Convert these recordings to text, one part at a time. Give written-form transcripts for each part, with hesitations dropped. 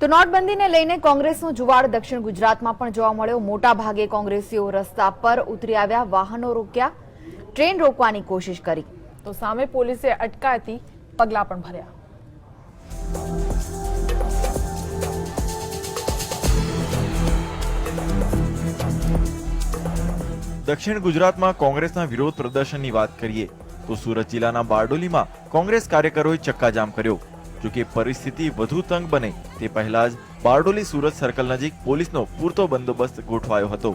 તો નોટબંધીને લઈને કોંગ્રેસનો જુવાળ દક્ષિણ ગુજરાતમાં પણ જોવા મળ્યો। મોટા ભાગે કોંગ્રેસીઓ રસ્તા પર ઉતરી આવ્યા, વાહનો રોક્યા, ટ્રેન રોકવાની કોશિશ કરી તો સામે પોલીસે અટકાયતી પગલાં પણ ભર્યા। દક્ષિણ ગુજરાતમાં કોંગ્રેસના વિરોધ પ્રદર્શનની વાત કરીએ તો સુરત જિલ્લાના બારડોલીમાં કોંગ્રેસ કાર્યકરોએ ચક્કાજામ કર્યો। જો કે પરિસ્થિતિ વધુ તંગ બને તે પહેલા જ બારડોલી સુરત સર્કલ નજીક પોલીસનો પૂરતો બંદોબસ્ત ગોઠવાયો હતો।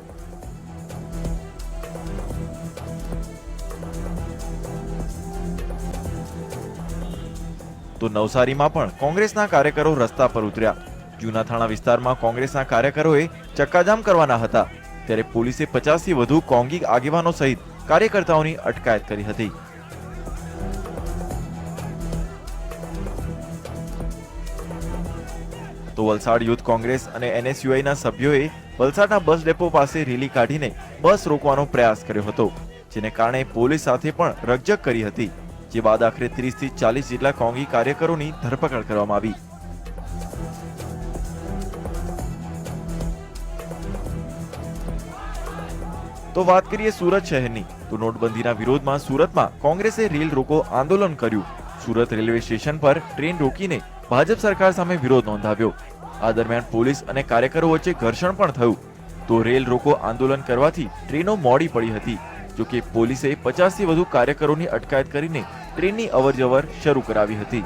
તો નવસારીમાં પણ કોંગ્રેસના કાર્યકરો રસ્તા પર ઉતર્યા। જૂના થાણા વિસ્તારમાં કોંગ્રેસના કાર્યકરોએ ચક્કાજામ કરવાના હતા ત્યારે પોલીસે 50 થી વધુ કોંગી આગેવાનો સહિત કાર્યકર્તાઓની અટકાયત કરી હતી। તો વલસાડ યુથ કોંગ્રેસ અને એનએસયુઆઈના સભ્યોએ વલસાડના બસ ડેપો પાસે રેલી કાઢીને બસ રોકવાનો પ્રયાસ કર્યો હતો, જેને કારણે પોલીસ સાથે પણ રકઝક કરી હતી, જે બાદ આખરે 30 થી 40 જેટલા કોંગી કાર્યકરોની ધરપકડ કરવામાં આવી। તો વાત કરીએ સુરત શહેરની તો નોટબંધીના વિરોધમાં સુરતમાં કોંગ્રેસે રેલ રોકો આંદોલન કર્યું। સુરત રેલવે સ્ટેશન પર ટ્રેન રોકીને ભાજપ સરકાર સામે વિરોધ નોંધાવ્યો। આ દરમિયાન પોલીસ અને કાર્યકરો વચ્ચે ઘર્ષણ પણ થયું। તો રેલ રોકો આંદોલન કરવાથી ટ્રેનો મોડી પડી હતી। જો કે પોલીસે 50 થી વધુ કાર્યકરોની અટકાયત કરીને ટ્રેનની અવરજવર શરૂ કરાવી હતી।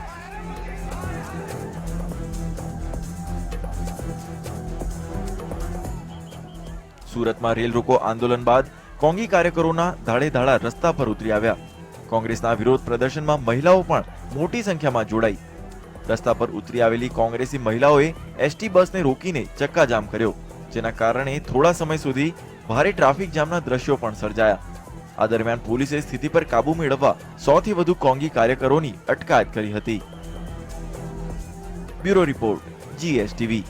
સુરતમાં રેલ રોકો આંદોલન બાદ કોંગી કાર્યકરોના ધાડેધાડા રસ્તા પર ઉતરી આવ્યા। કોંગ્રેસના વિરોધ પ્રદર્શનમાં મહિલાઓ પણ મોટી સંખ્યામાં જોડાઈ। રસ્તા પર ઉતરી આવેલી કોંગ્રેસી મહિલાઓએ એસટી બસને રોકીને ચક્કાજામ કર્યો, જેના કારણે થોડા સમય સુધી ભારે ટ્રાફિક જામના દ્રશ્યો પણ સર્જાયા। આ દરમિયાન પોલીસે સ્થિતિ પર કાબુ મેળવવા 100 થી વધુ કોંગી કાર્યકરોની અટકાયત કરી હતી। Bureau report, GSTV।